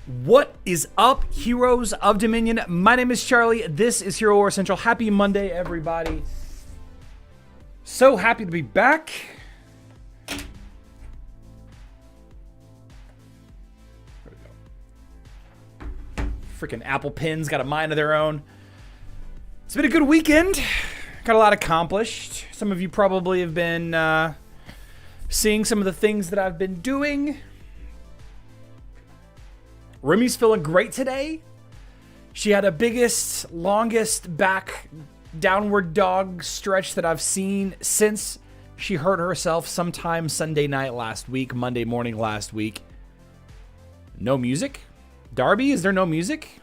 What is up, Heroes of Dominion? My name is Charlie. This is Hero War Central. Happy Monday, everybody. So happy to be back. There we go. Freaking Apple pins got a mind of their own. It's been a good weekend. Got a lot accomplished. Some of you probably have been seeing some of the things that I've been doing. Remy's feeling great today. She had a biggest, longest back downward dog stretch that I've seen since she hurt herself sometime Sunday night last week, Monday morning last week. No music? Darby, is there no music?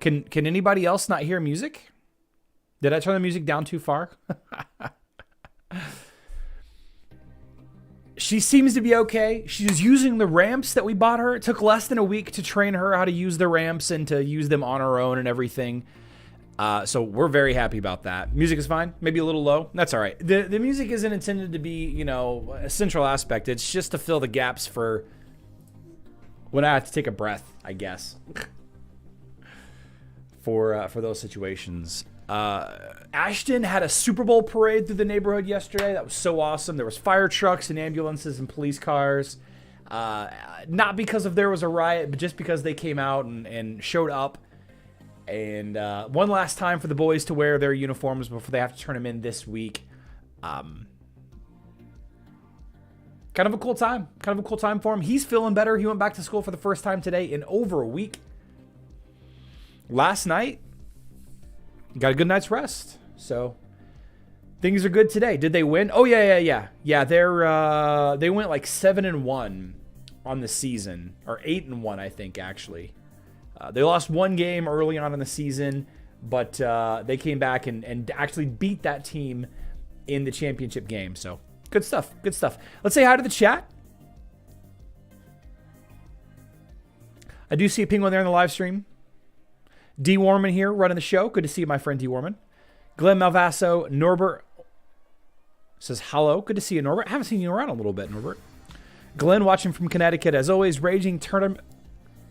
Can anybody else not hear music? Did I turn the music down too far? She seems to be okay. She's using the ramps that we bought her. It took less than a week to train her how to use the ramps and to use them on her own and everything. So we're very happy about that. Music is fine. Maybe a little low. That's all right. The music isn't intended to be, you know, a central aspect. It's just to fill the gaps for when I have to take a breath, I guess, for those situations. Ashton had a Super Bowl parade through the neighborhood yesterday. That was so awesome. There was fire trucks and ambulances and police cars. Not because of there was a riot, but just because they came out and showed up. And one last time for the boys to wear their uniforms before they have to turn them in this week. Kind of a cool time. Kind of a cool time for him. He's feeling better. He went back to school for the first time today in over a week. Last night, got a good night's rest, so things are good today. Did they win? Oh yeah. They went like 7-1 on the season, or 8-1, I think actually. They lost one game early on in the season, but they came back and actually beat that team in the championship game. So good stuff. Good stuff. Let's say hi to the chat. I do see a penguin there in the live stream. D. Warman here, running the show. Good to see you, my friend D. Warman. Glenn Malvasso, Norbert says hello. Good to see you, Norbert. I haven't seen you around a little bit, Norbert. Glenn watching from Connecticut. As always, Raging Tournament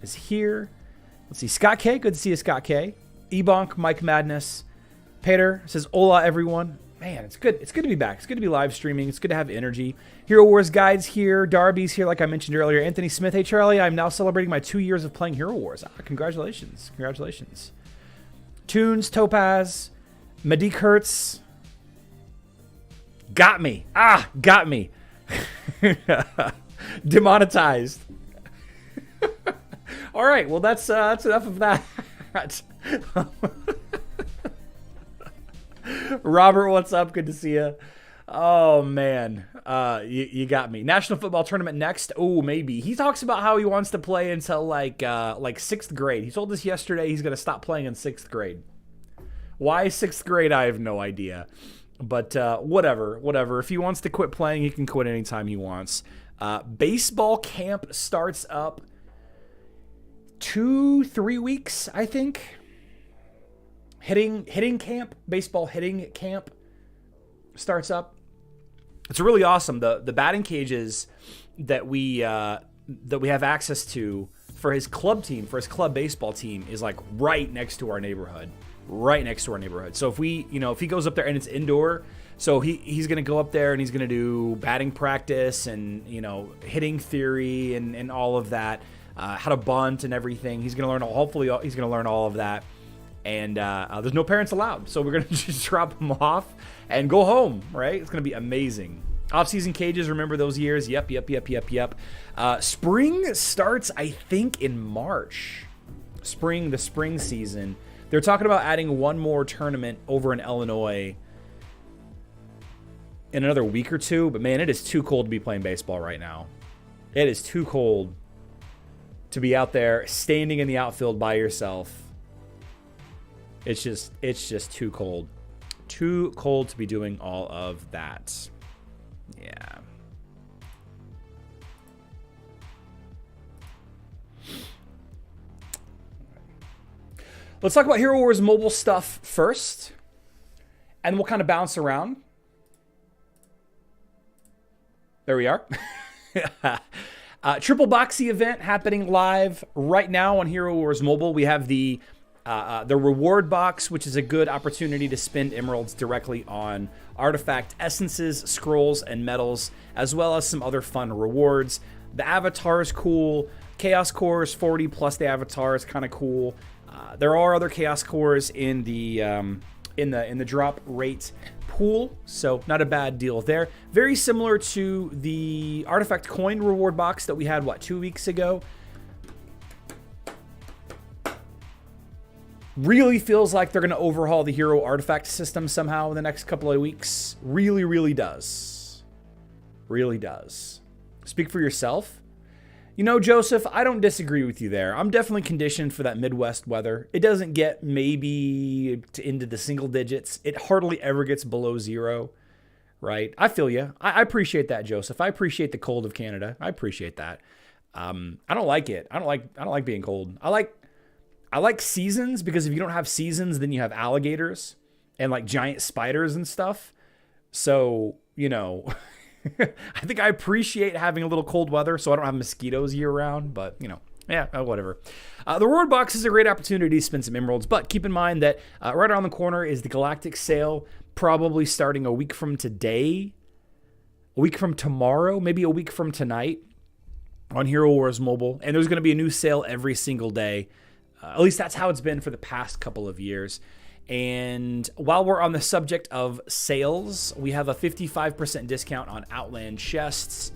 is here. Let's see. Scott K. Good to see you, Scott K. Ebonk, Mike Madness. Peter says hola, everyone. Man, it's good. It's good to be back. It's good to be live streaming. It's good to have energy. Hero Wars Guides here. Darby's here, like I mentioned earlier. Anthony Smith. Hey, Charlie, I'm now celebrating my 2 years of playing Hero Wars. Congratulations. Congratulations. Tunes, Topaz, Medik Hertz. Got me. Got me. Demonetized. All right, well, that's enough of that. Robert, what's up? Good to see you. Oh, man. You got me. National Football Tournament next? Oh, maybe. He talks about how he wants to play until like 6th grade. He told us yesterday he's going to stop playing in 6th grade. Why 6th grade? I have no idea. But whatever. If he wants to quit playing, he can quit anytime he wants. Baseball camp starts up 2-3 weeks, I think. Hitting camp, baseball hitting camp starts up. It's really awesome. The batting cages that we have access to for his club team, for his club baseball team, is like right next to our neighborhood. So if he goes up there and it's indoor, so he's gonna go up there and he's gonna do batting practice and hitting theory and all of that, how to bunt and everything. He's gonna learn. Hopefully, he's gonna learn all of that. And there's no parents allowed, so we're going to just drop them off and go home, right? It's going to be amazing. Off-season cages, remember those years? Yep. Spring starts, I think, in March. The spring season. They're talking about adding one more tournament over in Illinois in another week or two, but man, it is too cold to be playing baseball right now. It is too cold to be out there standing in the outfield by yourself. It's just too cold. Too cold to be doing all of that. Yeah. Let's talk about Hero Wars mobile stuff first. And we'll kind of bounce around. There we are. Triple Boxy Event happening live right now on Hero Wars Mobile. We have the reward box, which is a good opportunity to spend emeralds directly on artifact essences, scrolls, and medals, as well as some other fun rewards. The avatar is cool. Chaos Core is 40 plus the avatar is kind of cool. There are other Chaos Cores in the drop rate pool, so not a bad deal there. Very similar to the artifact coin reward box that we had 2 weeks ago. Really feels like they're going to overhaul the hero artifact system somehow in the next couple of weeks. Really does. Really does. Speak for yourself. You know, Joseph, I don't disagree with you there. I'm definitely conditioned for that Midwest weather. It doesn't get maybe into the single digits. It hardly ever gets below 0, right? I feel you. I appreciate that, Joseph. I appreciate the cold of Canada. I appreciate that. I don't like it. I don't like being cold. I like seasons, because if you don't have seasons, then you have alligators and like giant spiders and stuff. So, you know, I think I appreciate having a little cold weather so I don't have mosquitoes year round, but you know, yeah, whatever. The reward box is a great opportunity to spend some emeralds, but keep in mind that right around the corner is the Galactic sale, probably starting a week from today, a week from tomorrow, maybe a week from tonight on Hero Wars Mobile. And there's going to be a new sale every single day. At least that's how it's been for the past couple of years. And while we're on the subject of sales, we have a 55% discount on Outland chests.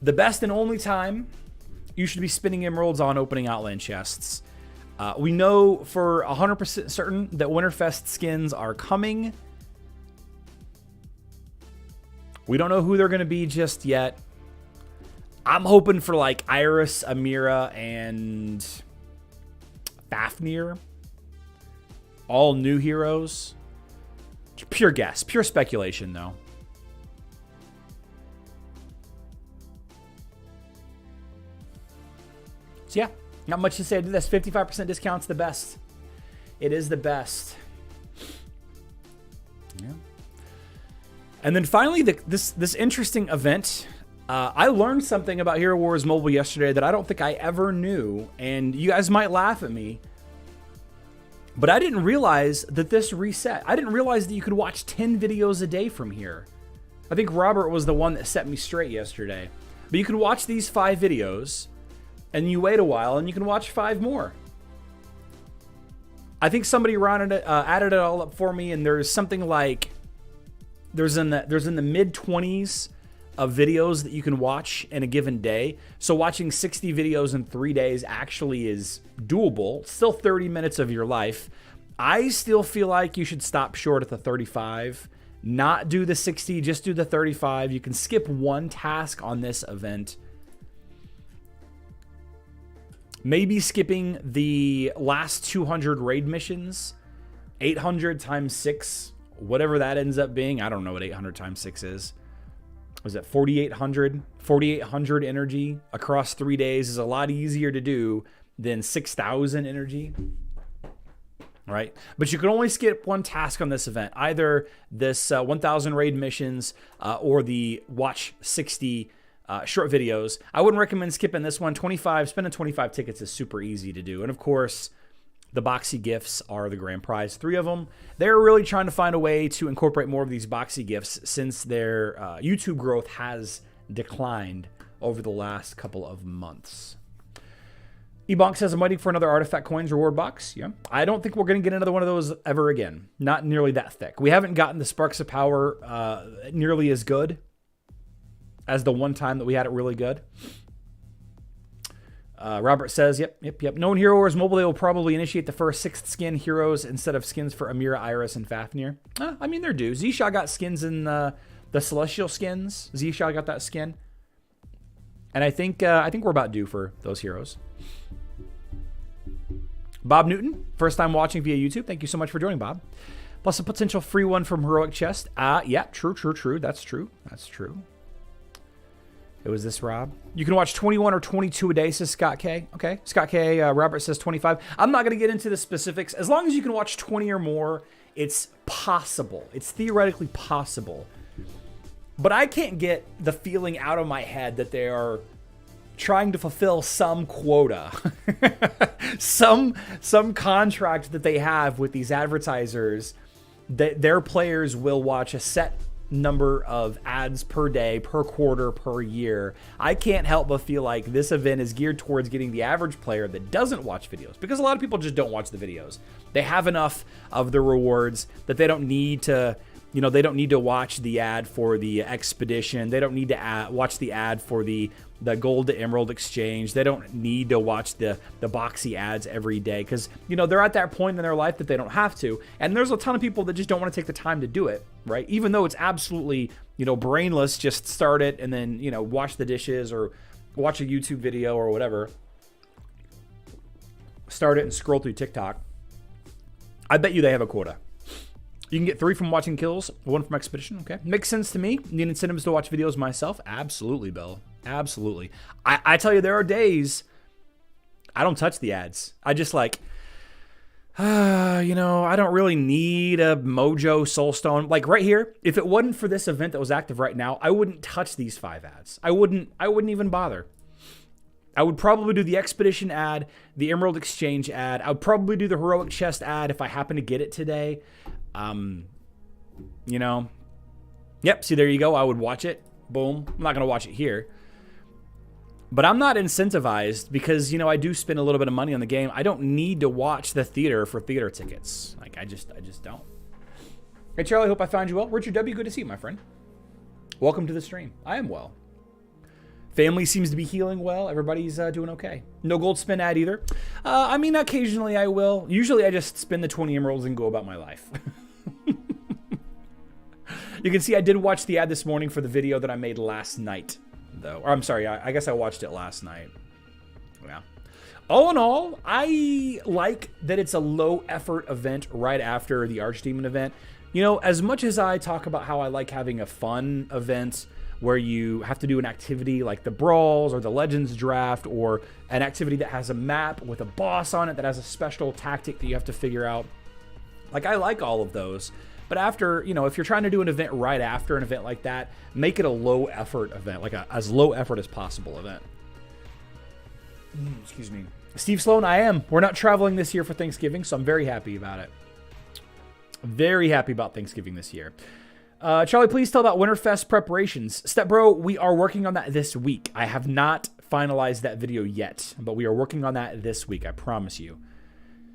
The best and only time you should be spending emeralds on opening Outland chests. We know for 100% certain that Winterfest skins are coming. We don't know who they're going to be just yet. I'm hoping for like Iris, Amira, and Fafnir. All new heroes. Pure guess. Pure speculation, though. So, yeah. Not much to say to this. 55% discount's the best. It is the best. Yeah. And then finally, this interesting event. I learned something about Hero Wars Mobile yesterday that I don't think I ever knew. And you guys might laugh at me. But I didn't realize that this reset. I didn't realize that you could watch 10 videos a day from here. I think Robert was the one that set me straight yesterday. But you can watch these 5 videos, and you wait a while, and you can watch 5 more. I think somebody added it all up for me, and there's something like there's in the mid 20s of videos that you can watch in a given day. So watching 60 videos in 3 days actually is doable. Still 30 minutes of your life. I still feel like you should stop short at the 35. Not do the 60, just do the 35. You can skip one task on this event. Maybe skipping the last 200 raid missions. 800 times 6, whatever that ends up being. I don't know what 800 times 6 is. Was it 4,800? 4,800 energy across 3 days is a lot easier to do than 6,000 energy, right? But you can only skip one task on this event, either this 1,000 raid missions or the watch 60 short videos. I wouldn't recommend skipping this one. Spending 25 tickets is super easy to do. And of course, the Boxy gifts are the grand prize, 3 of them. They're really trying to find a way to incorporate more of these Boxy gifts since their YouTube growth has declined over the last couple of months. Ebonk says, I'm waiting for another Artifact Coins reward box. Yeah, I don't think we're going to get another one of those ever again. Not nearly that thick. We haven't gotten the Sparks of Power nearly as good as the one time that we had it really good. Robert says, yep. Known Hero Wars Mobile, they will probably initiate the first 6th skin heroes instead of skins for Amira, Iris, and Fafnir. I mean, they're due. Zisha got skins in the Celestial skins. Zisha got that skin. And I think we're about due for those heroes. Bob Newton, first time watching via YouTube. Thank you so much for joining, Bob. Plus a potential free one from Heroic Chest. Yeah, true. That's true. It was this, Rob. You can watch 21 or 22 a day, says Scott K. Okay. Scott K. Robert says 25. I'm not going to get into the specifics. As long as you can watch 20 or more, it's possible. It's theoretically possible. But I can't get the feeling out of my head that they are trying to fulfill some quota, some contract that they have with these advertisers, that their players will watch a set number of ads per day, per quarter, per year. I can't help but feel like this event is geared towards getting the average player that doesn't watch videos, because a lot of people just don't watch the videos. They have enough of the rewards that they don't need to, you know, they don't need to watch the ad for the expedition. They don't need to watch the ad for the gold to emerald exchange. They don't need to watch the Boxy ads every day, because, you know, they're at that point in their life that they don't have to. And there's a ton of people that just don't want to take the time to do it, right? Even though it's absolutely, you know, brainless, just start it and then, you know, wash the dishes or watch a YouTube video or whatever. Start it and scroll through TikTok. I bet you they have a quota. You can get 3 from watching kills, 1 from expedition. Okay, makes sense to me. Need incentives to watch videos myself? Absolutely, Bill. Absolutely. I tell you, there are days I don't touch the ads. I just like, you know, I don't really need a Mojo Soulstone. Like right here, if it wasn't for this event that was active right now, I wouldn't touch these 5 ads. I wouldn't even bother. I would probably do the expedition ad, the Emerald Exchange ad. I would probably do the Heroic Chest ad if I happen to get it today. You know, yep, see, there you go. I would watch it. Boom. I'm not going to watch it here. But I'm not incentivized because, you know, I do spend a little bit of money on the game. I don't need to watch the theater for theater tickets. Like, I just don't. Hey, Charlie, hope I found you well. Richard W., good to see you, my friend. Welcome to the stream. I am well. Family seems to be healing well. Everybody's doing okay. No gold spin ad either. I mean, occasionally I will. Usually I just spend the 20 emeralds and go about my life. You can see I did watch the ad this morning for the video that I made last night, though. Or I'm sorry, I guess I watched it last night. Yeah. All in all, I like that it's a low-effort event right after the Archdemon event. You know, as much as I talk about how I like having a fun event where you have to do an activity like the Brawls or the Legends Draft, or an activity that has a map with a boss on it that has a special tactic that you have to figure out. Like, I like all of those. But after, you know, if you're trying to do an event right after an event like that, make it a low-effort event, like as low-effort as possible event. Excuse me. Steve Sloan, I am. We're not traveling this year for Thanksgiving, so I'm very happy about it. Very happy about Thanksgiving this year. Charlie, please tell about Winterfest preparations. Stepbro, we are working on that this week. I have not finalized that video yet, but we are working on that this week, I promise you.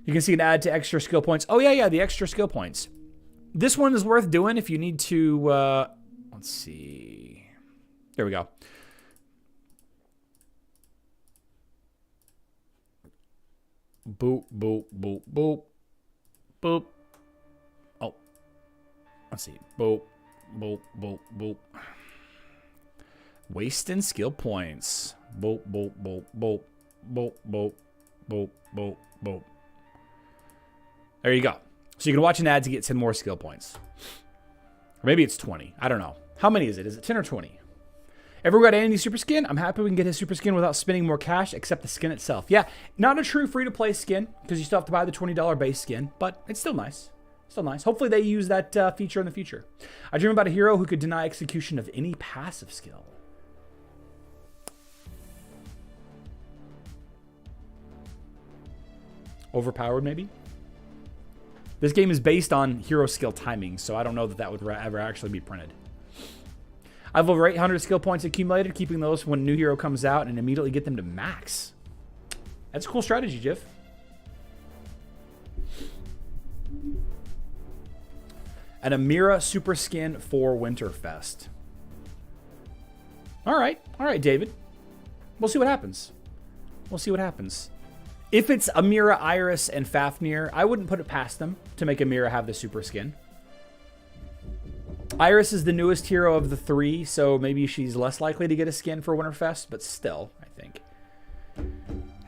You can see an ad to extra skill points. Oh, yeah, the extra skill points. This one is worth doing if you need to, let's see. There we go. Boop, boop, boop, boop, boop. Oh, let's see. Boop, boop, boop, boop. Wasting skill points. Boop, boop, boop, boop, boop, boop, boop, boop, boop. There you go. So you can watch an ad to get 10 more skill points. Or maybe it's 20. I don't know. How many is it? Is it 10 or 20? Everyone got Andy's super skin? I'm happy we can get his super skin without spending more cash, except the skin itself. Yeah, not a true free-to-play skin, because you still have to buy the $20 base skin, but it's still nice. Still nice. Hopefully they use that feature in the future. I dream about a hero who could deny execution of any passive skill. Overpowered, maybe? This game is based on hero skill timing, so I don't know that that would ever actually be printed. I have over 800 skill points accumulated, keeping those when a new hero comes out and immediately get them to max. That's a cool strategy, Jiff. An Amira super skin for Winterfest. All right, David. We'll see what happens. We'll see what happens. If it's Amira, Iris, and Fafnir, I wouldn't put it past them to make Amira have the super skin. Iris is the newest hero of the 3, so maybe she's less likely to get a skin for Winterfest, but still, I think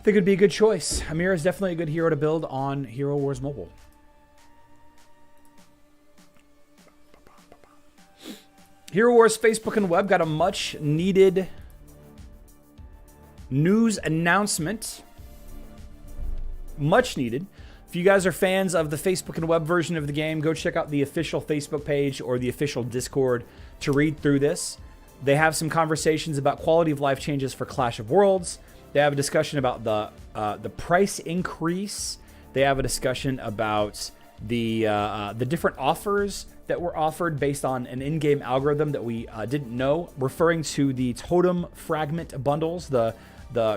it'd be a good choice. Amira is definitely a good hero to build on Hero Wars Mobile. Hero Wars Facebook and web got a much needed news announcement. Much needed. If you guys are fans of the Facebook and web version of the game, go check out the official Facebook page or the official Discord to read through this. They have some conversations about quality of life changes for Clash of Worlds. They have a discussion about the price increase. They have a discussion about the different offers that were offered based on an in-game algorithm that we didn't know, referring to the totem fragment bundles, the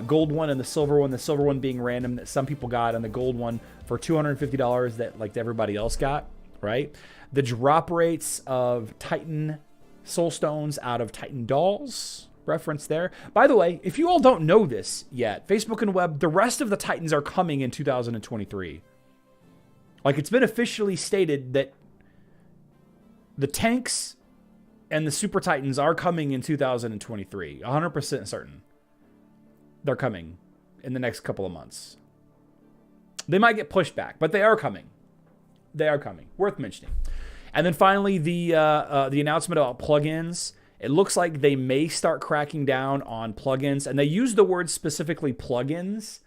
gold one and the silver one being random that some people got, and the gold one for $250 that like everybody else got, right? The drop rates of Titan Soul Stones out of Titan Dolls, reference there. By the way, if you all don't know this yet, Facebook and Web, the rest of the Titans are coming in 2023. Like, it's been officially stated that the tanks and the Super Titans are coming in 2023. 100% certain. They're coming in the next couple of months. They might get pushed back, but they are coming. They are coming. Worth mentioning. And then finally, the announcement about plugins. It looks like they may start cracking down on plugins, and they use the word specifically plugins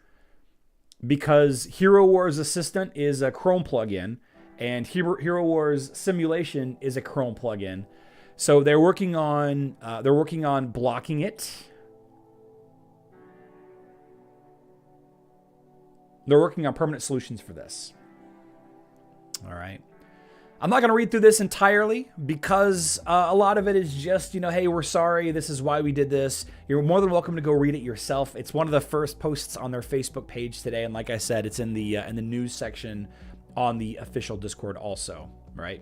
because Hero Wars Assistant is a Chrome plugin, and Hero Wars Simulation is a Chrome plugin. So they're working on blocking it. They're working on permanent solutions for this. All right. I'm not going to read through this entirely because a lot of it is just, hey, we're sorry. This is why we did this. You're more than welcome to go read it yourself. It's one of the first posts on their Facebook page today. And like I said, it's in the news section on the official Discord also, right?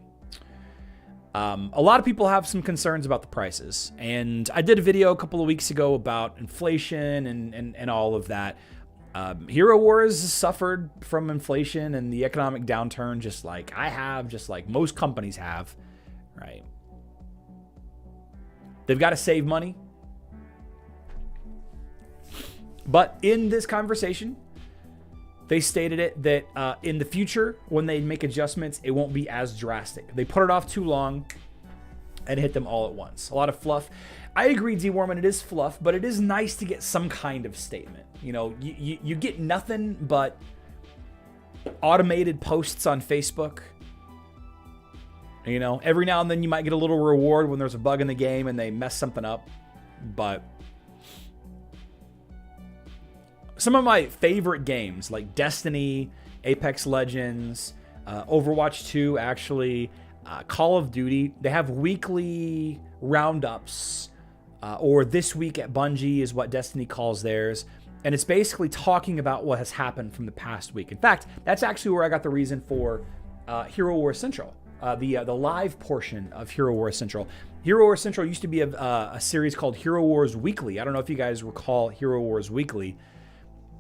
A lot of people have some concerns about the prices. And I did a video a couple of weeks ago about inflation and all of that. Hero Wars suffered from inflation and the economic downturn just like I have, just like most companies have, right? They've got to save money. But in this conversation, they stated it that in the future, when they make adjustments, it won't be as drastic. They put it off too long and hit them all at once. A lot of fluff. I agree, D. Warman, it is fluff, but it is nice to get some kind of statement. You get nothing but automated posts on Facebook. Every now and then you might get a little reward when there's a bug in the game and they mess something up. But some of my favorite games like Destiny, Apex Legends, Overwatch 2, actually, Call of Duty, they have weekly roundups. Or This Week at Bungie is what Destiny calls theirs. And it's basically talking about what has happened from the past week. In fact, that's actually where I got the reason for Hero Wars Central, the live portion of Hero Wars Central. Hero Wars Central used to be a series called Hero Wars Weekly. I don't know if you guys recall Hero Wars Weekly.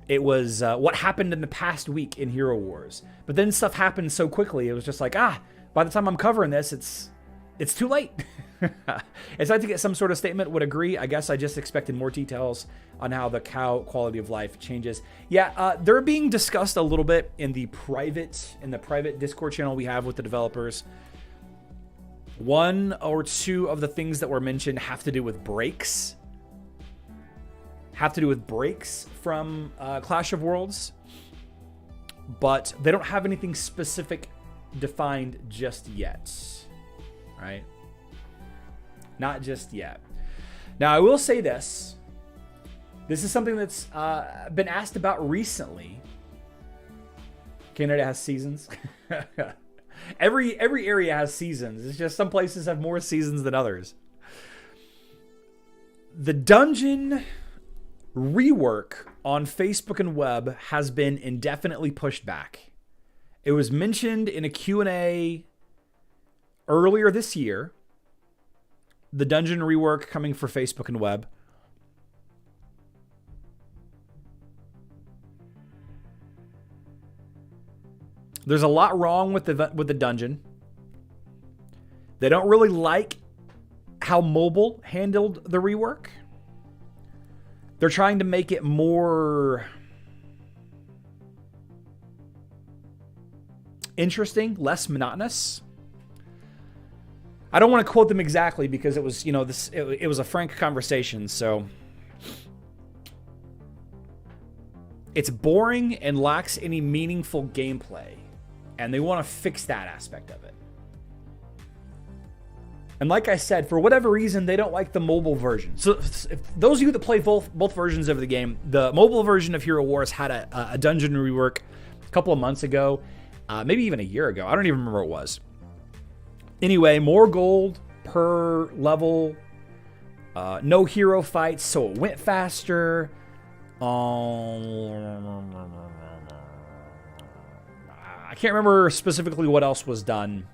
It was what happened in the past week in Hero Wars. But then stuff happened so quickly, it was just like, by the time I'm covering this, it's too late. It's like to get some sort of statement. Would agree. I guess I just expected more details on how the cow quality of life changes. Yeah, they're being discussed a little bit in the private Discord channel we have with the developers. One or two of the things that were mentioned have to do with breaks. From Clash of Worlds, but they don't have anything specific defined just yet. Right? Not just yet. Now, I will say this. This is something that's been asked about recently. Canada has seasons. Every area has seasons. It's just some places have more seasons than others. The dungeon rework on Facebook and Web has been indefinitely pushed back. It was mentioned in a Q&A earlier this year. The dungeon rework coming for Facebook and Web. There's a lot wrong with the dungeon. They don't really like how mobile handled the rework. They're trying to make it more interesting, less monotonous. I don't want to quote them exactly because it was, it was a frank conversation. So it's boring and lacks any meaningful gameplay, and they want to fix that aspect of it. And like I said, for whatever reason, they don't like the mobile version. So if those of you that play both versions of the game, the mobile version of Hero Wars had a dungeon rework a couple of months ago, maybe even a year ago. I don't even remember what it was. Anyway, more gold per level, no hero fights, so it went faster. I can't remember specifically what else was done.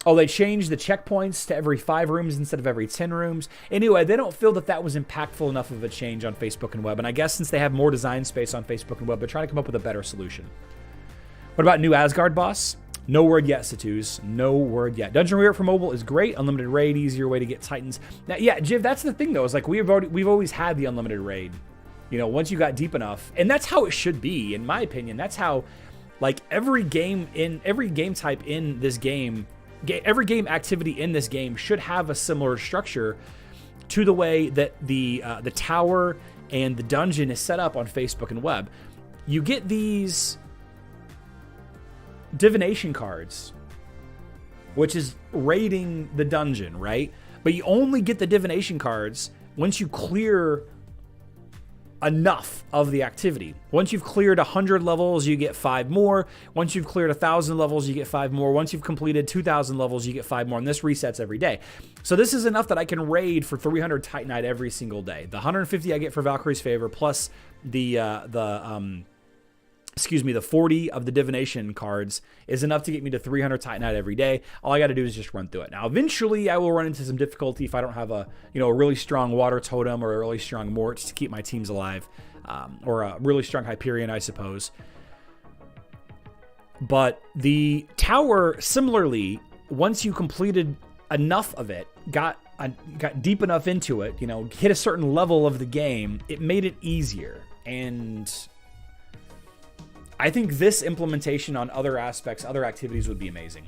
Oh, they changed the checkpoints to every 5 rooms instead of every 10 rooms. Anyway, they don't feel that that was impactful enough of a change on Facebook and web. And I guess since they have more design space on Facebook and web, they're trying to come up with a better solution. What about new Asgard boss? No word yet, Satus. No word yet. Dungeon Rework for mobile is great. Unlimited raid, easier way to get Titans. Now, yeah, Jiv, that's the thing though. Is like we've always had the unlimited raid. You know, once you got deep enough, and that's how it should be, in my opinion. That's how, like every game type in this game, every game activity in this game should have a similar structure to the way that the tower and the dungeon is set up on Facebook and web. You get these divination cards, which is raiding the dungeon, right? But you only get the divination cards once you clear enough of the activity. Once you've cleared 100 levels, you get 5 more. Once you've cleared 1,000 levels, you get 5 more. Once you've completed 2,000 levels, you get 5 more. And this resets every day. So this is enough that I can raid for 300 Titanite every single day. The 150 I get for Valkyrie's Favor plus the 40 of the divination cards is enough to get me to 300 Titanite every day. All I got to do is just run through it. Now, eventually, I will run into some difficulty if I don't have a really strong water totem or a really strong Mort to keep my teams alive, or a really strong Hyperion, I suppose. But the tower, similarly, once you completed enough of it, got deep enough into it, hit a certain level of the game, it made it easier. And I think this implementation on other aspects, other activities would be amazing.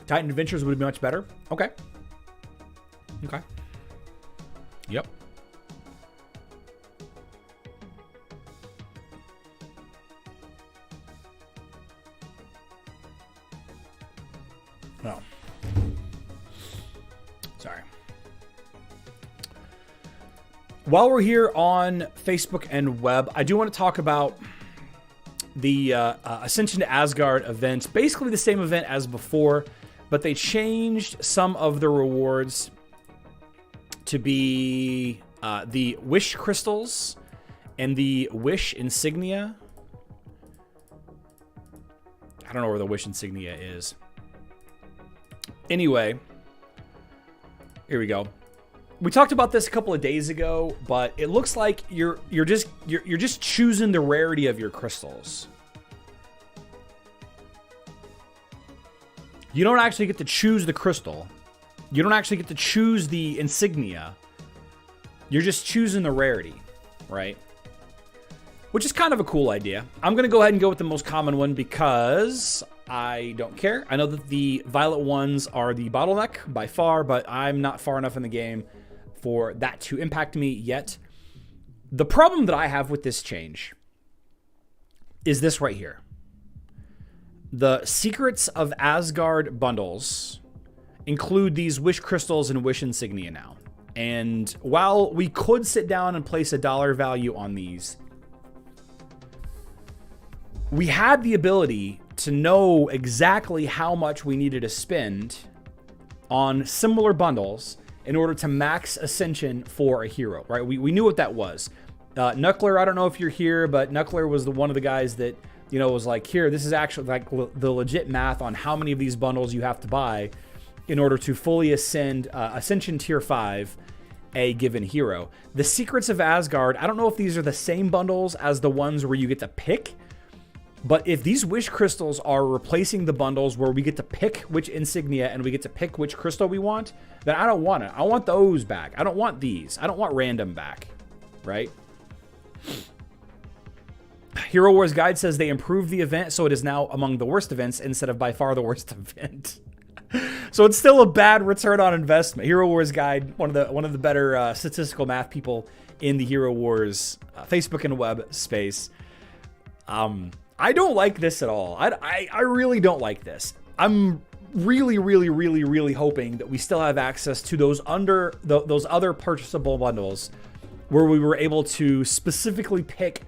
Titan Adventures would be much better. Okay. Okay. Yep. No. Sorry. While we're here on Facebook and web, I do want to talk about the Ascension to Asgard event. Basically the same event as before, but they changed some of the rewards to be the Wish Crystals and the Wish Insignia. I don't know where the Wish Insignia is. Anyway, here we go. We talked about this a couple of days ago, but it looks like you're just choosing the rarity of your crystals. You don't actually get to choose the crystal. You don't actually get to choose the insignia. You're just choosing the rarity, right? Which is kind of a cool idea. I'm going to go ahead and go with the most common one because I don't care. I know that the violet ones are the bottleneck by far, but I'm not far enough in the game for that to impact me yet. The problem that I have with this change is this right here. The Secrets of Asgard bundles include these Wish Crystals and Wish Insignia now. And while we could sit down and place a dollar value on these, we had the ability to know exactly how much we needed to spend on similar bundles in order to max Ascension for a hero, right? We knew what that was. Knuckler, I don't know if you're here, but Knuckler was one of the guys that, was like, here, this is actually like the legit math on how many of these bundles you have to buy in order to fully ascend Ascension Tier 5 a given hero. The Secrets of Asgard, I don't know if these are the same bundles as the ones where you get to pick, but if these Wish Crystals are replacing the bundles where we get to pick which insignia and we get to pick which crystal we want, then I don't want it. I want those back. I don't want these. I don't want random back, right? Hero Wars Guide says they improved the event, so it is now among the worst events instead of by far the worst event. So it's still a bad return on investment. Hero Wars Guide, one of the better statistical math people in the Hero Wars Facebook and web space. I don't like this at all. I really don't like this. I'm really hoping that we still have access to those other purchasable bundles where we were able to specifically pick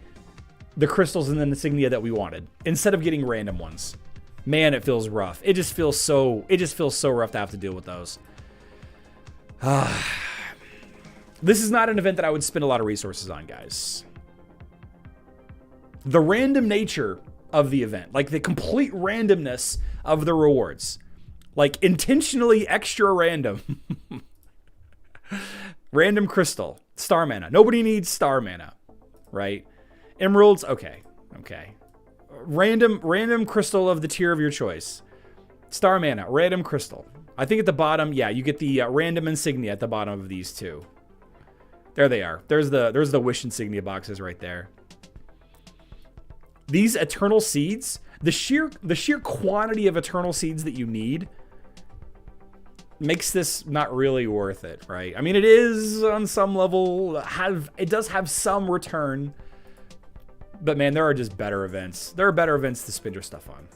the crystals and the insignia that we wanted instead of getting random ones. Man, it feels rough. It just feels so rough to have to deal with those. This is not an event that I would spend a lot of resources on, guys. The random nature of the event, like the complete randomness of the rewards, like intentionally extra random. Random crystal, star mana. Nobody needs star mana, right? Emeralds, okay. Random crystal of the tier of your choice. Star mana, random crystal. I think at the bottom, yeah, you get the random insignia at the bottom of these two. There they are. There's the wish insignia boxes right there. These eternal seeds, the sheer quantity of eternal seeds that you need makes this not really worth it, right? I mean, it is on some level, it does have some return, but man, there are just better events. There are better events to spend your stuff on.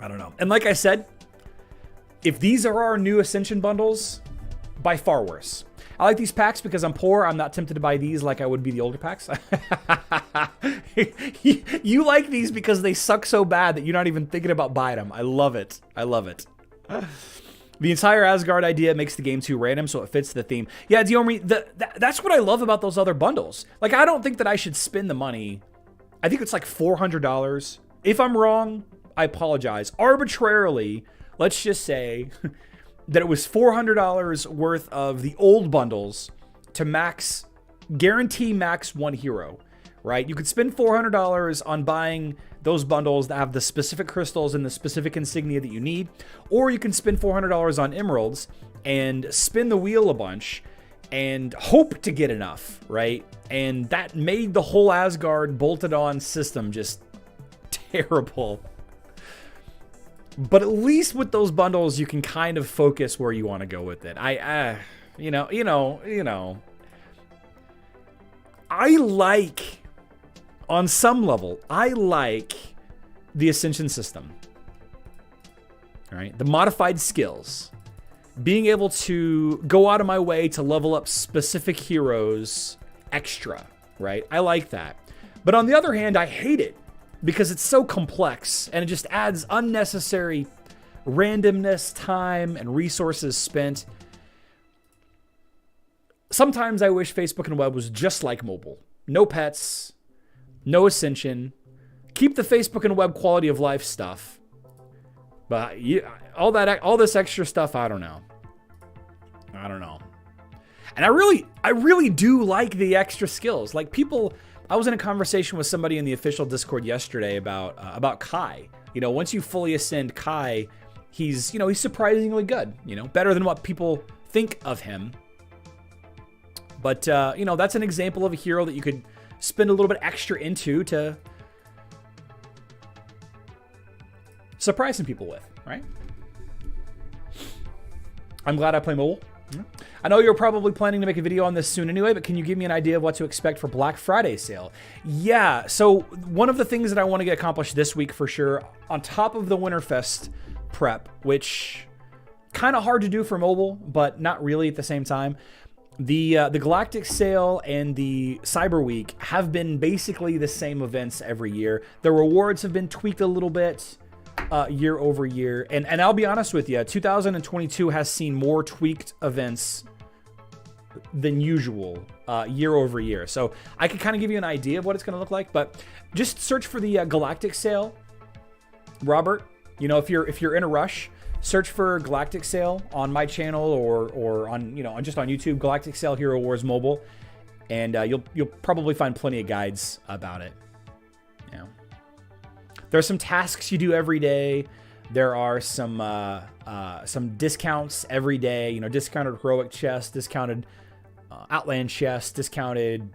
I don't know. And like I said, if these are our new Ascension bundles, by far worse. I like these packs because I'm poor. I'm not tempted to buy these like I would be the older packs. You like these because they suck so bad that you're not even thinking about buying them. I love it. I love it. The entire Asgard idea makes the game too random, so it fits the theme. Yeah, Diomi, that's what I love about those other bundles. Like, I don't think that I should spend the money. I think it's like $400. If I'm wrong, I apologize. Arbitrarily, let's just say that it was $400 worth of the old bundles to guarantee max one hero, right? You could spend $400 on buying those bundles that have the specific crystals and the specific insignia that you need, or you can spend $400 on emeralds and spin the wheel a bunch and hope to get enough, right? And that made the whole Asgard bolted on system just terrible. But at least with those bundles, you can kind of focus where you want to go with it. I like, on some level, I like the Ascension system. All right, the modified skills, being able to go out of my way to level up specific heroes extra, right? I like that. But on the other hand, I hate it because it's so complex and it just adds unnecessary randomness, time, and resources spent. Sometimes I wish Facebook and web was just like mobile. No pets, no Ascension. Keep the Facebook and web quality of life stuff. But all this extra stuff, I don't know. And I really do like the extra skills. Like I was in a conversation with somebody in the official Discord yesterday about Kai. You know, once you fully ascend Kai, he's surprisingly good. You know, better than what people think of him. But that's an example of a hero that you could spend a little bit extra into to surprise some people with, right? I'm glad I play mobile. I know you're probably planning to make a video on this soon anyway, but can you give me an idea of what to expect for Black Friday sale? Yeah, so one of the things that I want to get accomplished this week for sure, on top of the Winterfest prep, which kind of hard to do for mobile, but not really at the same time. The Galactic Sale and the Cyber Week have been basically the same events every year. The rewards have been tweaked a little bit year over year. And I'll be honest with you, 2022 has seen more tweaked events than usual year over year. So I can kind of give you an idea of what it's going to look like, but just search for the Galactic Sale. Robert, if you're in a rush, search for Galactic Sale on my channel or on just on YouTube, Galactic Sale Hero Wars Mobile, and you'll probably find plenty of guides about it. There's some tasks you do every day. There are some discounts every day. Discounted heroic chests, discounted outland chests, discounted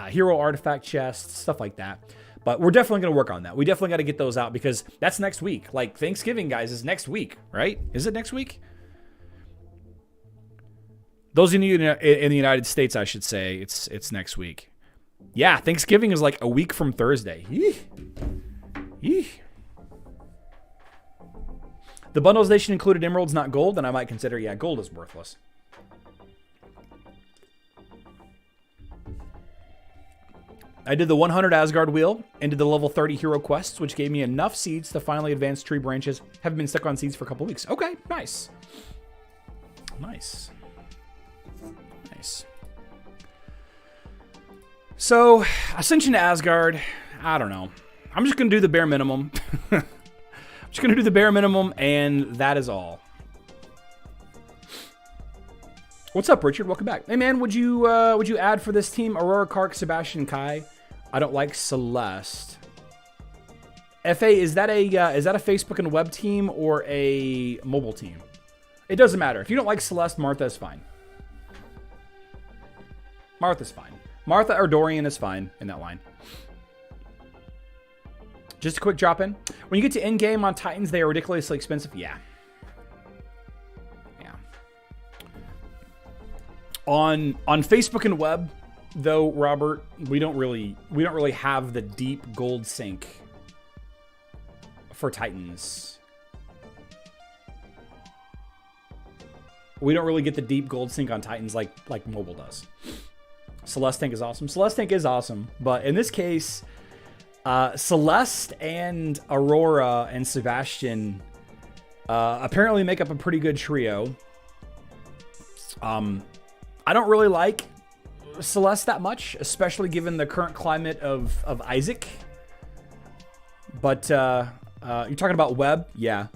hero artifact chests, stuff like that. But we're definitely going to work on that. We definitely got to get those out because that's next week. Like Thanksgiving, guys, is next week, right? Is it next week? Those in the United States, I should say, it's next week. Yeah, Thanksgiving is like a week from Thursday. Eeh. Eeh. The bundles they should include emeralds, not gold, then I might consider, yeah, gold is worthless. I did the 100 Asgard wheel and did the level 30 hero quests, which gave me enough seeds to finally advance tree branches. Haven't been stuck on seeds for a couple weeks. Okay, nice. Nice. Nice. So, Ascension to Asgard, I don't know. I'm just going to do the bare minimum. I'm just going to do the bare minimum, and that is all. What's up, Richard? Welcome back. Hey, man, would you add for this team Aurora, Kark, Sebastian, Kai? I don't like Celeste. FA, is that a Facebook and web team or a mobile team? It doesn't matter. If you don't like Celeste, Martha is fine. Martha's fine. Martha or Dorian is fine in that line. Just a quick drop in. When you get to end game on Titans, they are ridiculously expensive. Yeah. Yeah. On Facebook and web, though, Robert, we don't really have the deep gold sink for Titans. We don't really get the deep gold sink on Titans like mobile does. Celeste Tank is awesome. Celeste Tank is awesome, but in this case, Celeste and Aurora and Sebastian apparently make up a pretty good trio. I don't really like Celeste that much, especially given the current climate of Isaac. But you're talking about web, yeah.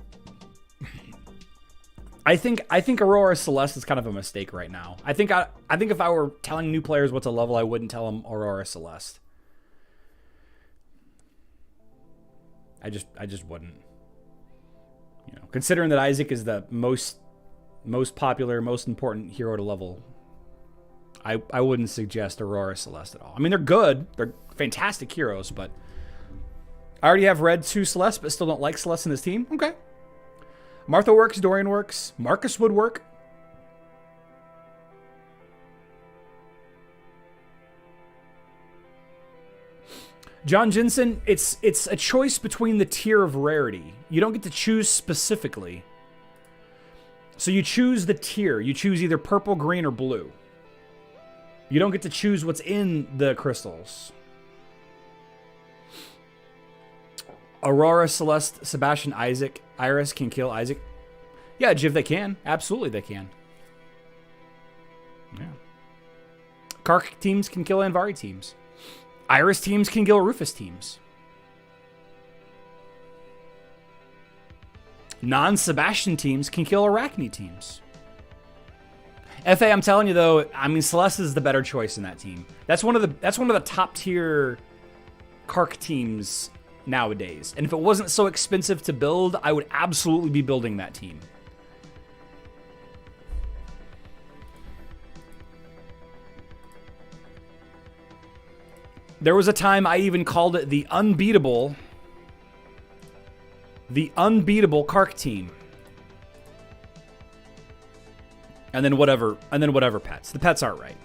I think Aurora Celeste is kind of a mistake right now. I think if I were telling new players what to level, I wouldn't tell them Aurora Celeste. I just wouldn't. You know, considering that Isaac is the most popular, most important hero to level, I wouldn't suggest Aurora Celeste at all. I mean, they're good. They're fantastic heroes, but I already have red 2 Celeste, but still don't like Celeste in this team. Okay. Martha works, Dorian works, Marcus would work. John Jensen, it's a choice between the tier of rarity. You don't get to choose specifically. So you choose the tier. You choose either purple, green, or blue. You don't get to choose what's in the crystals. Aurora, Celeste, Sebastian, Isaac, Iris can kill Isaac. Yeah, Jiv, they can. Absolutely, they can. Yeah. Kark teams can kill Anvari teams. Iris teams can kill Rufus teams. Non-Sebastian teams can kill Arachne teams. FA, I'm telling you though, I mean Celeste is the better choice in that team. That's one of the top tier Kark teams nowadays. And if it wasn't so expensive to build, I would absolutely be building that team. There was a time I even called it the unbeatable Kark team. And then whatever pets. The pets aren't right.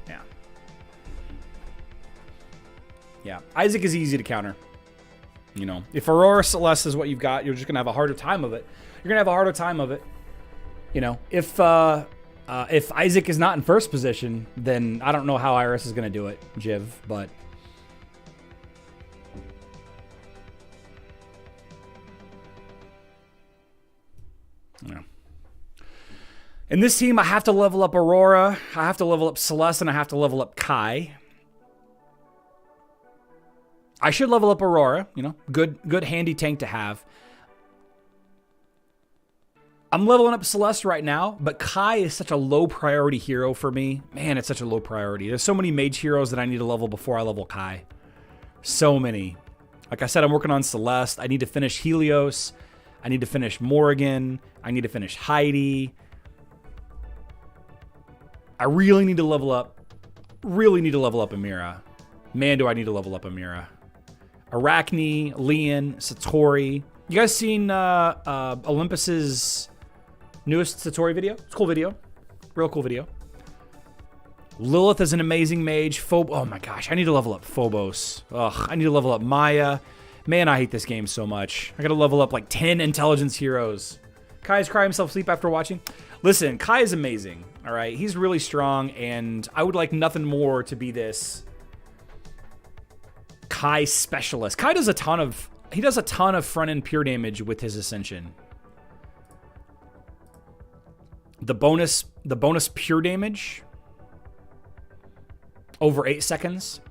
Yeah. Yeah. Isaac is easy to counter. You know, if Aurora Celeste is what you've got, you're just gonna have a harder time of it. You're gonna have a harder time of it. You know, if Isaac is not in first position, then I don't know how Iris is gonna do it, Jiv, but yeah. In this team, I have to level up Aurora, I have to level up Celeste, and I have to level up Kai. I should level up Aurora, you know, good handy tank to have. I'm leveling up Celeste right now, but Kai is such a low priority hero for me. Man, it's such a low priority. There's so many mage heroes that I need to level before I level Kai. So many. Like I said, I'm working on Celeste. I need to finish Helios. I need to finish Morrigan. I need to finish Heidi. I really need to level up. Really need to level up Amira. Man, do I need to level up Amira. Arachne, Leon, Satori. You guys seen Olympus's Newest Satori video. It's a cool video. Real cool video. Lilith is an amazing mage. Oh my gosh, I need to level up Phobos. Ugh, I need to level up Maya. Man, I hate this game so much. I gotta level up like 10 intelligence heroes. Kai's crying himself asleep after watching. Listen, Kai is amazing, all right? He's really strong, and I would like nothing more to be this Kai specialist. Kai does a ton of front-end pure damage with his Ascension. The bonus pure damage over 8 seconds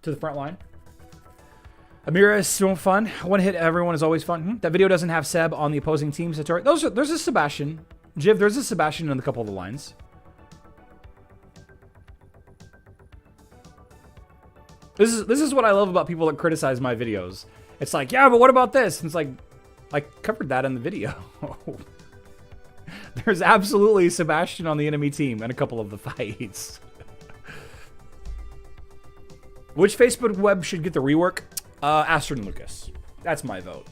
to the front line. Amira is so fun. One hit everyone is always fun. That video doesn't have Seb on the opposing team. Satori. There's a Sebastian. Jiv, there's a Sebastian in a couple of the lines. This is what I love about people that criticize my videos. It's like, yeah, but what about this? And it's like, I covered that in the video. There's absolutely Sebastian on the enemy team in a couple of the fights. Which Facebook web should get the rework? Astrid and Lucas. That's my vote.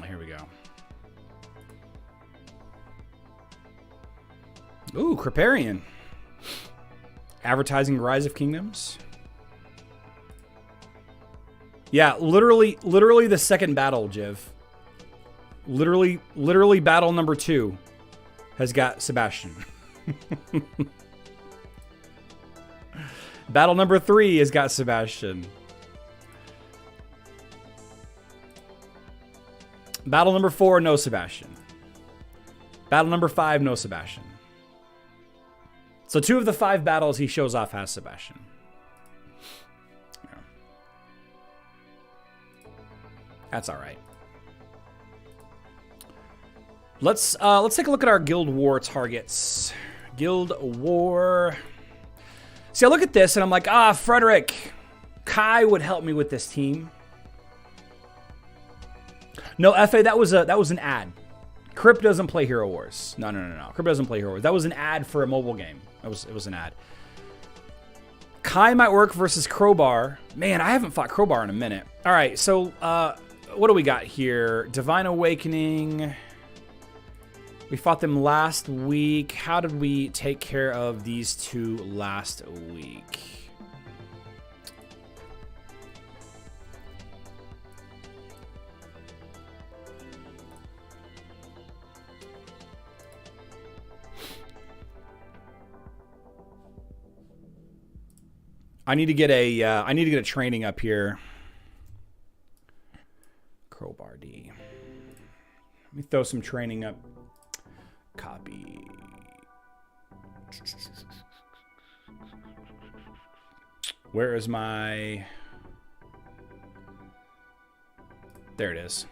Here we go. Ooh, Kriparian. Advertising Rise of Kingdoms. Yeah, literally the second battle, Jiv. Literally battle number 2 has got Sebastian. Battle number 3 has got Sebastian. Battle number 4, no Sebastian. Battle number 5, no Sebastian. So 2 of the 5 battles he shows off has Sebastian. Yeah. That's all right. Let's take a look at our Guild War targets. Guild War. See, I look at this and I'm like, Frederick, Kai would help me with this team. No, FA, that was an ad. Crip doesn't play Hero Wars. No. Crip doesn't play Hero Wars. That was an ad for a mobile game. It was an ad. Kai might work versus Crowbar. Man, I haven't fought Crowbar in a minute. All right, so what do we got here? Divine Awakening. We fought them last week. How did we take care of these 2 last week? I need to get a training up here. Crowbar D. Let me throw some training up. Copy. Where is my... There it is.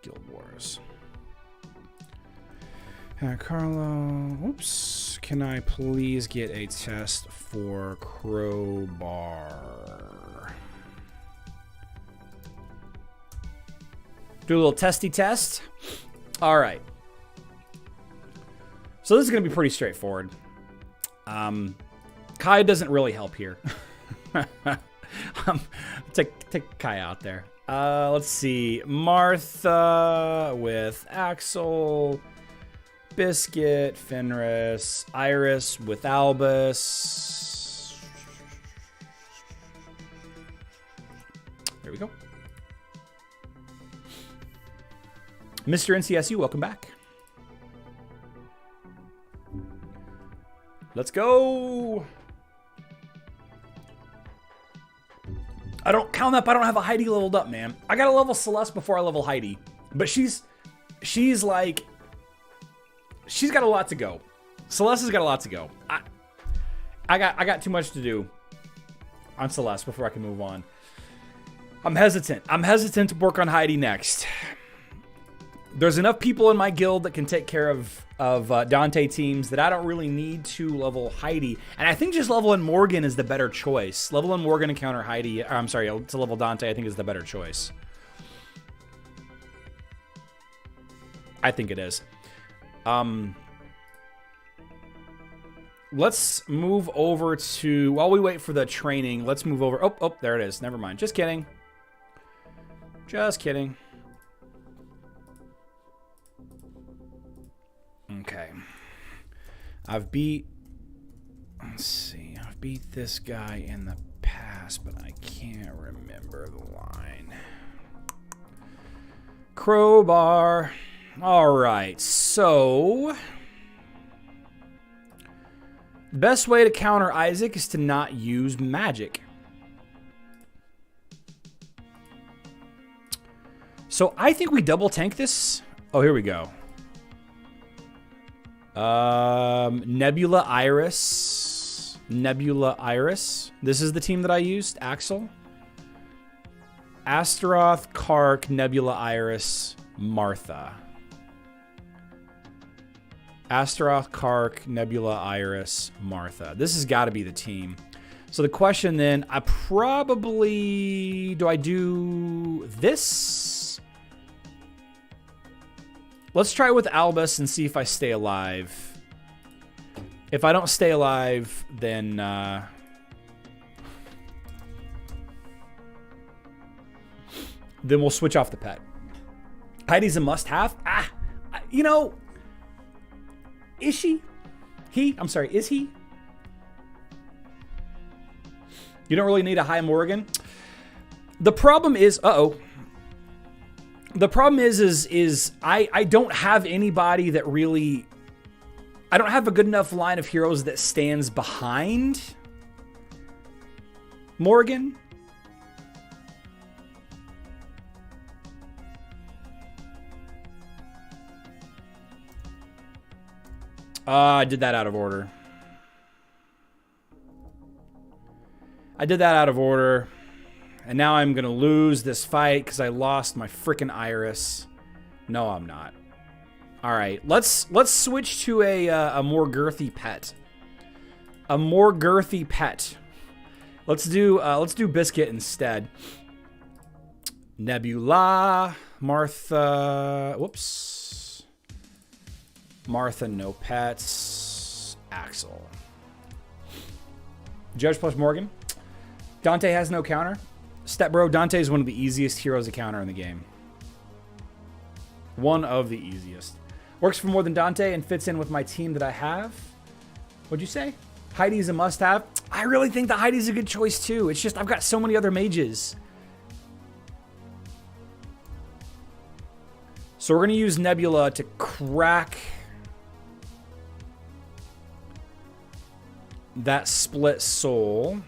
Guild Wars. Carlo, oops. Can I please get a test for Crowbar? Do a little testy test. All right. So this is going to be pretty straightforward. Kai doesn't really help here. Take Kai out there. Let's see. Martha with Axel. Biscuit, Fenris, Iris with Albus. There we go. Mr. NCSU, welcome back. Let's go. I don't count up. I don't have a Heidi leveled up, man. I got to level Celeste before I level Heidi. But she's like... She's got a lot to go. Celeste has got a lot to go. I got too much to do on Celeste before I can move on. I'm hesitant. I'm hesitant to work on Heidi next. There's enough people in my guild that can take care of Dante teams that I don't really need to level Heidi. And I think just leveling Morgan is the better choice. Leveling Morgan to counter Heidi, I'm sorry, to level Dante, I think is the better choice. I think it is. Let's move over to, while we wait for the training, let's move over. Oh, there it is. Never mind. Just kidding. Just kidding. Okay. I've beat this guy in the past, but I can't remember the line. Crowbar. All right, so the best way to counter Isaac is to not use magic. So I think we double tank this. Oh, here we go. Nebula Iris. Nebula Iris. This is the team that I used. Axel. Astaroth, Kark, Nebula Iris, Martha. Astaroth, Kark, Nebula Iris, Martha. This has got to be the team. So the question then, I probably... Do I do this? Let's try with Albus and see if I stay alive. If I don't stay alive, then... then we'll switch off the pet. Heidi's a must-have. You know... Is she? Is he? You don't really need a high Morgan. The problem is, The problem is I don't have anybody that really, I don't have a good enough line of heroes that stands behind Morgan. I did that out of order. And now I'm going to lose this fight because I lost my freaking Iris. No, I'm not. All right, let's switch to a more girthy pet. A more girthy pet. Let's do Biscuit instead. Nebula, Martha. Whoops. Martha, no pets. Axel. Judge plus Morgan. Dante has no counter. Stepbro, Dante is one of the easiest heroes to counter in the game. One of the easiest. Works for more than Dante and fits in with my team that I have. What'd you say? Heidi's a must-have. I really think that Heidi's a good choice too. It's just I've got so many other mages. So we're going to use Nebula to crack that split soul.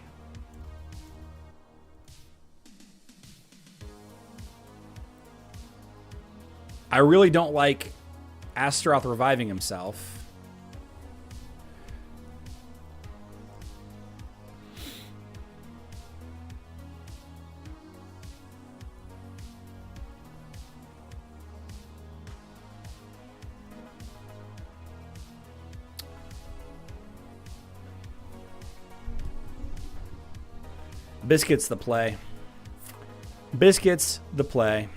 I really don't like Astaroth reviving himself. Biscuit's the play. Biscuit's the play.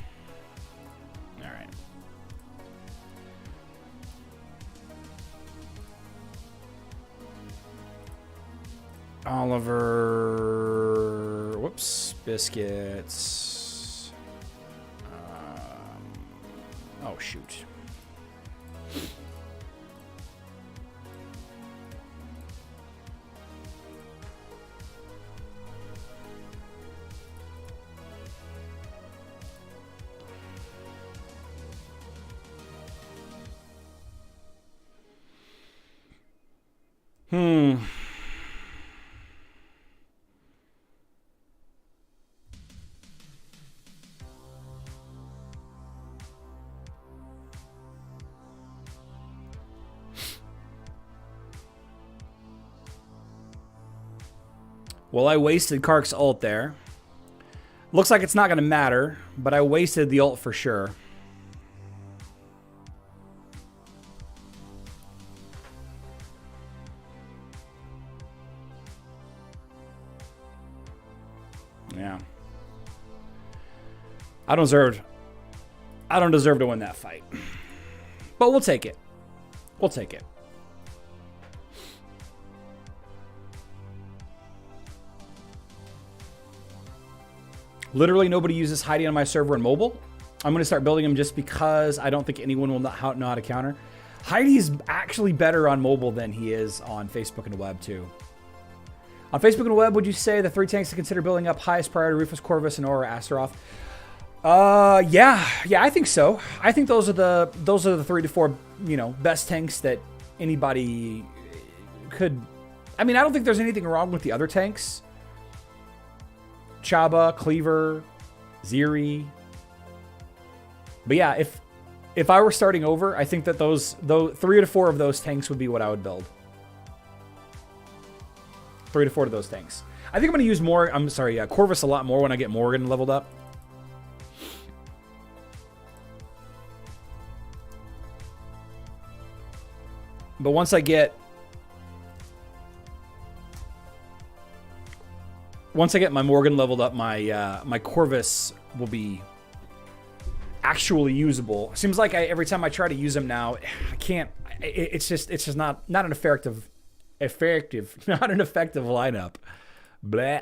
All right. Oliver. Whoops. Biscuits. Oh, shoot. Well, I wasted Kark's ult there. Looks like it's not going to matter, but I wasted the ult for sure. Yeah. I don't deserve to win that fight. But we'll take it. We'll take it. Literally nobody uses Heidi on my server in mobile. I'm going to start building them just because I don't think anyone will know how to counter. Heidi's actually better on mobile than he is on Facebook and the web too. On Facebook and the web, would you say the 3 tanks to consider building up highest priority Rufus, Corvus, and Aura Astaroth? Yeah, I think so. I think those are the 3 to 4, best tanks that anybody could. I mean, I don't think there's anything wrong with the other tanks. Chaba, Cleaver, Ziri. But yeah, if I were starting over, I think that those 3 to 4 of those tanks would be what I would build. 3 to 4 of those tanks. I think I'm going to use more. Corvus a lot more when I get Morgan leveled up. But once I get my Morgan leveled up, my Corvus will be actually usable. Seems like every time I try to use him now, I can't. It's just not an effective lineup. Blah.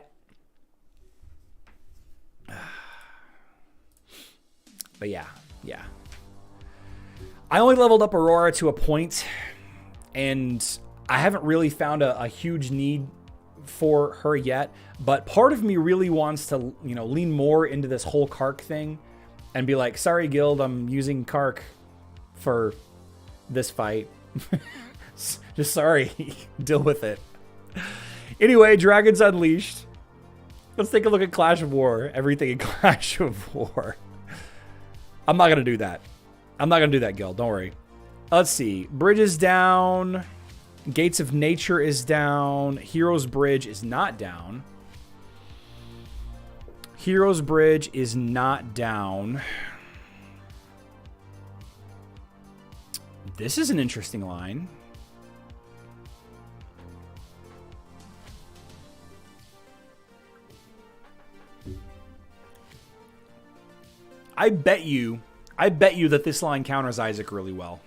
But yeah. I only leveled up Aurora to a point, and I haven't really found a huge need for her yet. But part of me really wants to, lean more into this whole Kark thing and be like, sorry, guild, I'm using Kark for this fight. Just sorry. Deal with it. Anyway, Dragons Unleashed. Let's take a look at Clash of War. Everything in Clash of War. I'm not going to do that. I'm not going to do that, guild. Don't worry. Let's see. Bridge is down. Gates of Nature is down. Heroes Bridge is not down. Heroes Bridge is not down. This is an interesting line. I bet you that this line counters Isaac really well.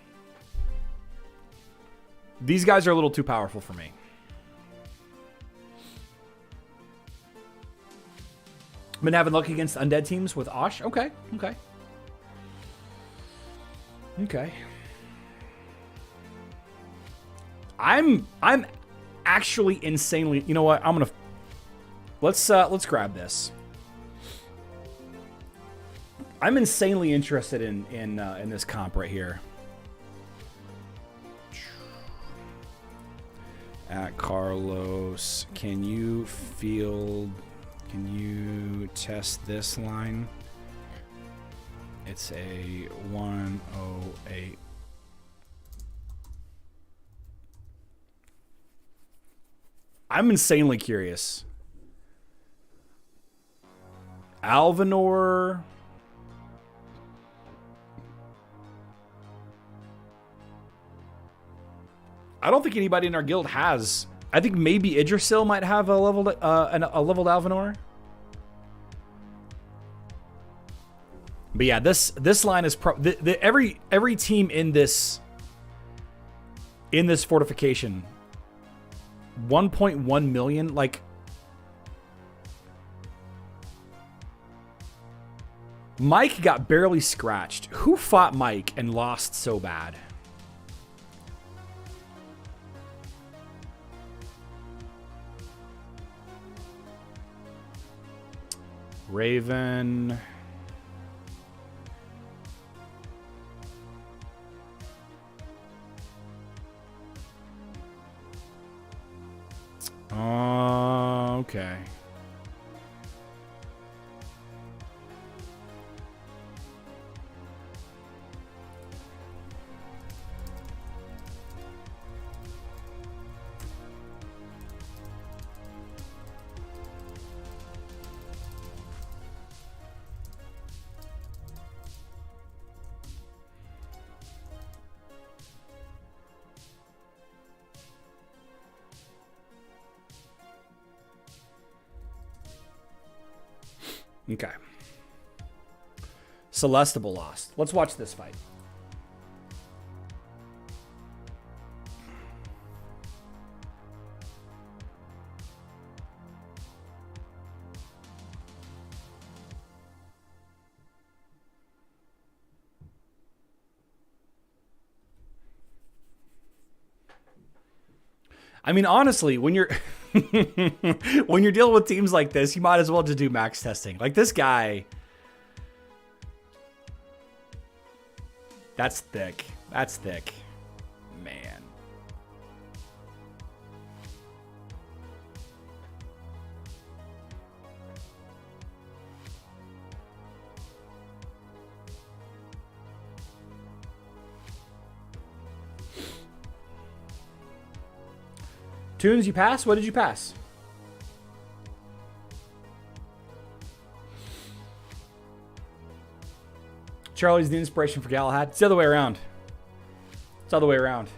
These guys are a little too powerful for me. Been having luck against undead teams with Osh. Okay. I'm actually insanely. You know what? I'm gonna. Let's grab this. I'm insanely interested in this comp right here. At Carlos, can you test this line? It's a 108. I'm insanely curious. Alvanor. I don't think anybody in our guild has. I think maybe Idrisil might have a leveled Alvanor. But yeah, this line is every team in this fortification. 1.1 million, like Mike got barely scratched. Who fought Mike and lost so bad? Raven. Okay. Okay. Celestible lost. Let's watch this fight. I mean, honestly, when you're when you're dealing with teams like this, you might as well just do max testing. Like this guy, that's thick. That's thick, man. Tunes, you pass? What did you pass? Charlie's the inspiration for Galahad. It's the other way around. It's the other way around.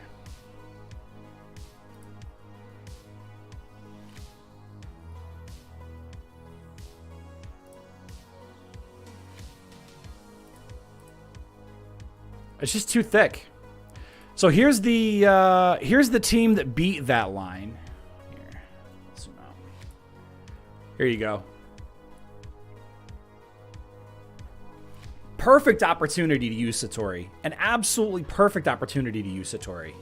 It's just too thick. So here's the team that beat that line. Here, zoom out. Here you go. Perfect opportunity to use Satori. An absolutely perfect opportunity to use Satori.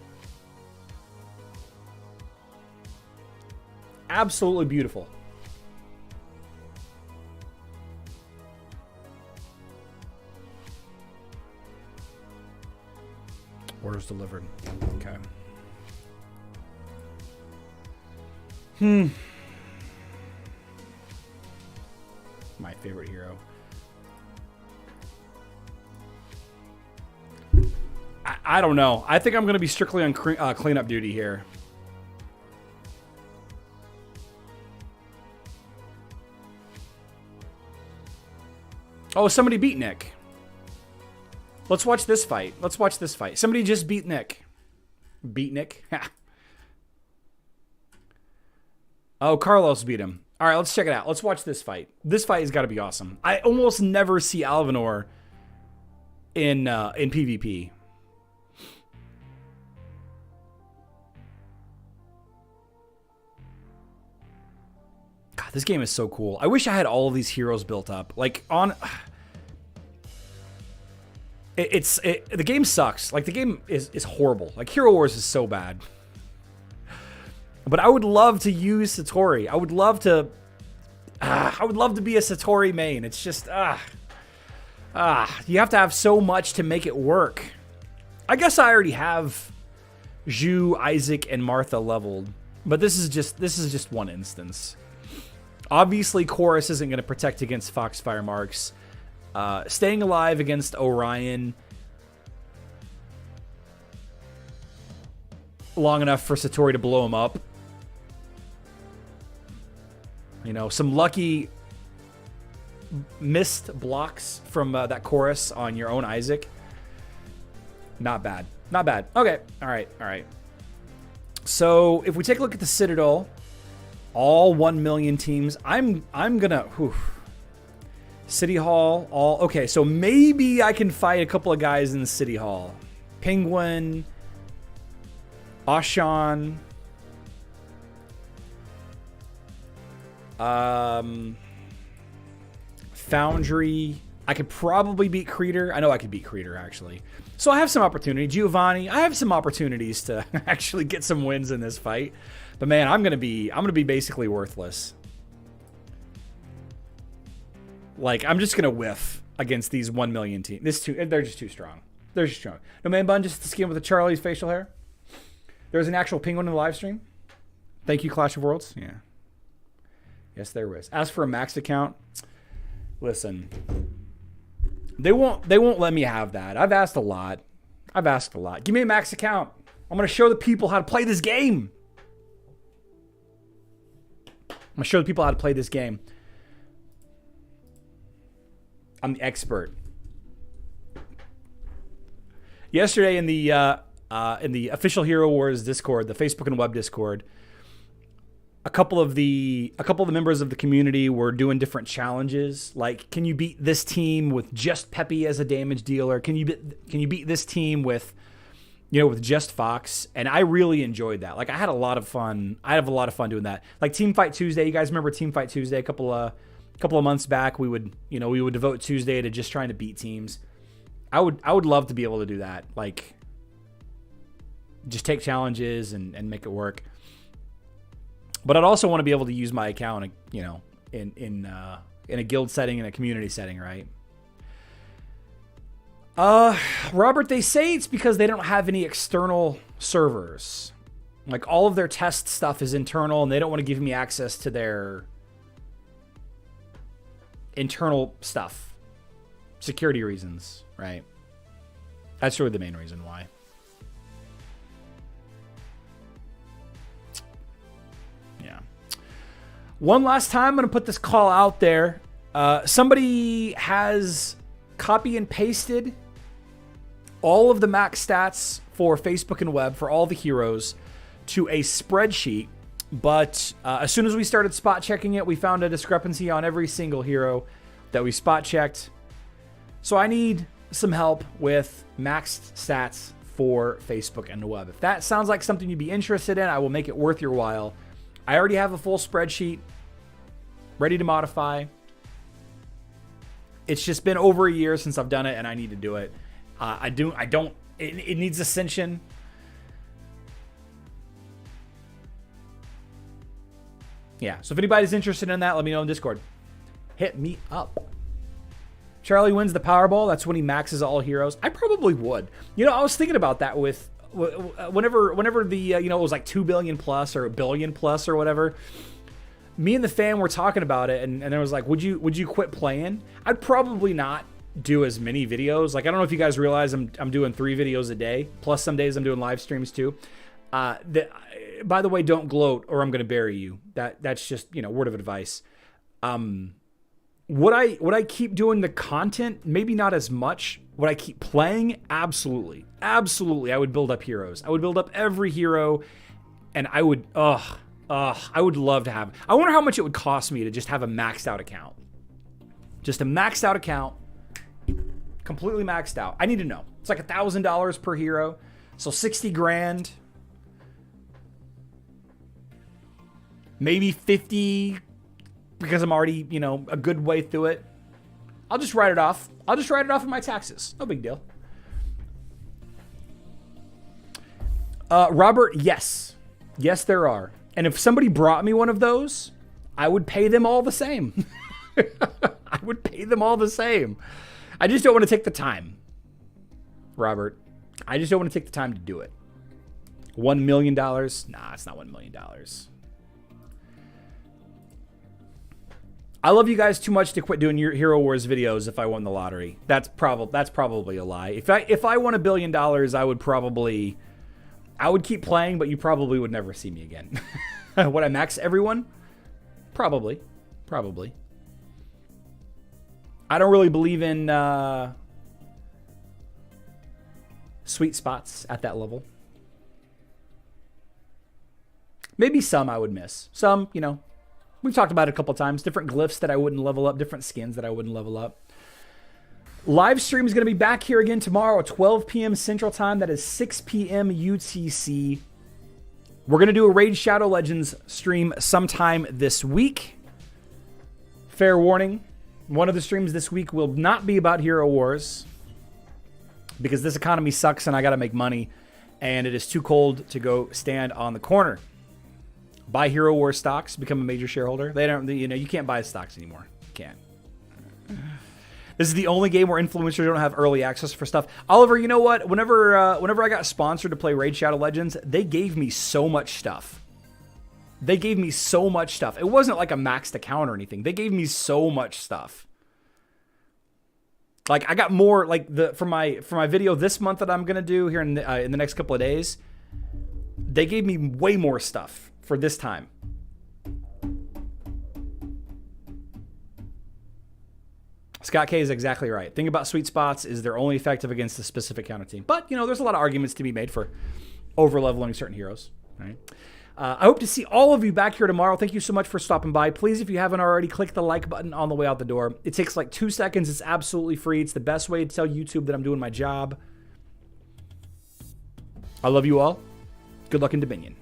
Absolutely beautiful. Orders delivered. Okay. My favorite hero. I don't know. I think I'm going to be strictly on cleanup duty here. Oh, somebody beat Nick. Let's watch this fight. Let's watch this fight. Somebody just beat Nick. Beat Nick? Oh, Carlos beat him. All right, let's check it out. Let's watch this fight. This fight has got to be awesome. I almost never see Alvinor in PvP. God, this game is so cool. I wish I had all of these heroes built up. Like on... The game sucks. Like the game is horrible. Like Hero Wars is so bad. But I would love to use Satori. I would love to be a Satori main. It's just you have to have so much to make it work. I guess I already have Zhu, Isaac, and Martha leveled, but this is just one instance. Obviously, Chorus isn't going to protect against Foxfire Marks. Staying alive against Orion long enough for Satori to blow him up. You know, some lucky missed blocks from that Chorus on your own Isaac. Not bad. Not bad. Okay. All right. All right. So if we take a look at the Citadel, all 1 million teams, I'm gonna... Whew. City Hall, all... Okay, so maybe I can fight a couple of guys in the City Hall. Penguin, Ashan, Foundry. I could probably beat Creeder. I know I could beat Creeder, actually. So I have some opportunity. Giovanni, I have some opportunities to actually get some wins in this fight. But man, I'm gonna be basically worthless. Like, I'm just gonna whiff against these 1 million teams. They're just too strong. They're just strong. No man bun, just the skin with the Charlie's facial hair. There's an actual penguin in the live stream. Thank you, Clash of Worlds. Yeah. Yes, there is. As for a maxed account, listen. They won't let me have that. I've asked a lot. Give me a max account. I'm gonna show the people how to play this game. I'm gonna show the people how to play this game. I'm the expert. Yesterday in the official Hero Wars Discord, the Facebook and web Discord, a couple of the members of the community were doing different challenges. Like, can you beat this team with just Peppy as a damage dealer? Can you beat this team with, with just Fox? And I really enjoyed that. Like, I had a lot of fun. I have a lot of fun doing that. Like Team Fight Tuesday. You guys remember Team Fight Tuesday? A couple of months back, we would devote Tuesday to just trying to beat teams. I would love to be able to do that. Like, just take challenges and make it work. But I'd also want to be able to use my account, in a guild setting, in a community setting, right? Robert, they say it's because they don't have any external servers. Like, all of their test stuff is internal, and they don't want to give me access to their internal stuff. Security reasons, right? That's really the main reason why. Yeah. One last time, I'm going to put this call out there. Somebody has copy and pasted all of the max stats for Facebook and web for all the heroes to a spreadsheet. But as soon as we started spot checking it, we found a discrepancy on every single hero that we spot checked. So I need some help with maxed stats for Facebook and the web. If that sounds like something you'd be interested in, I will make it worth your while. I already have a full spreadsheet ready to modify. It's just been over a year since I've done it, and I need to do it. It needs Ascension. Yeah, so if anybody's interested in that, let me know in Discord. Hit me up. Charlie wins the Powerball. That's when he maxes all heroes. I probably would. I was thinking about that with whenever the it was like 2 billion plus or 1 billion plus or whatever. Me and the fan were talking about it, and I was like, would you quit playing? I'd probably not do as many videos. Like, I don't know if you guys realize I'm doing 3 videos a day. Plus some days I'm doing live streams too. By the way, don't gloat or I'm going to bury you. That's just, word of advice. Would I keep doing the content? Maybe not as much. Would I keep playing? Absolutely. Absolutely. I would build up heroes. I would build up every hero, and I would love to have. I wonder how much it would cost me to just have a maxed out account. Just a maxed out account. Completely maxed out. I need to know. It's like $1,000 per hero. So 60 grand. Maybe 50 because I'm already, a good way through it. I'll just write it off. I'll just write it off in my taxes. No big deal. Robert, yes. Yes, there are. And if somebody brought me one of those, I would pay them all the same. I would pay them all the same. I just don't want to take the time, Robert. I just don't want to take the time to do it. $1 million? Nah, it's not $1 million. I love you guys too much to quit doing your Hero Wars videos if I won the lottery. That's probably a lie. If I won $1 billion, I would keep playing, but you probably would never see me again. Would I max everyone? Probably. I don't really believe in sweet spots at that level. Maybe some I would miss. Some, we've talked about it a couple times. Different glyphs that I wouldn't level up. Different skins that I wouldn't level up. Live stream is going to be back here again tomorrow at 12 p.m. Central Time. That is 6 p.m. UTC. We're going to do a Raid Shadow Legends stream sometime this week. Fair warning. One of the streams this week will not be about Hero Wars because this economy sucks and I got to make money and it is too cold to go stand on the corner. Buy Hero Wars stocks, become a major shareholder. They don't, you can't buy stocks anymore. You can't. This is the only game where influencers don't have early access for stuff. Oliver, you know what? Whenever I got sponsored to play Raid Shadow Legends, they gave me so much stuff. It wasn't like a maxed account or anything. They gave me so much stuff. Like, I got more, like, for my video this month that I'm going to do here in the next couple of days, they gave me way more stuff for this time. Scott K is exactly right. Thing about sweet spots is they're only effective against a specific counter team. But, there's a lot of arguments to be made for over-leveling certain heroes. Right? I hope to see all of you back here tomorrow. Thank you so much for stopping by. Please, if you haven't already, click the like button on the way out the door. It takes like 2 seconds. It's absolutely free. It's the best way to tell YouTube that I'm doing my job. I love you all. Good luck in Dominion.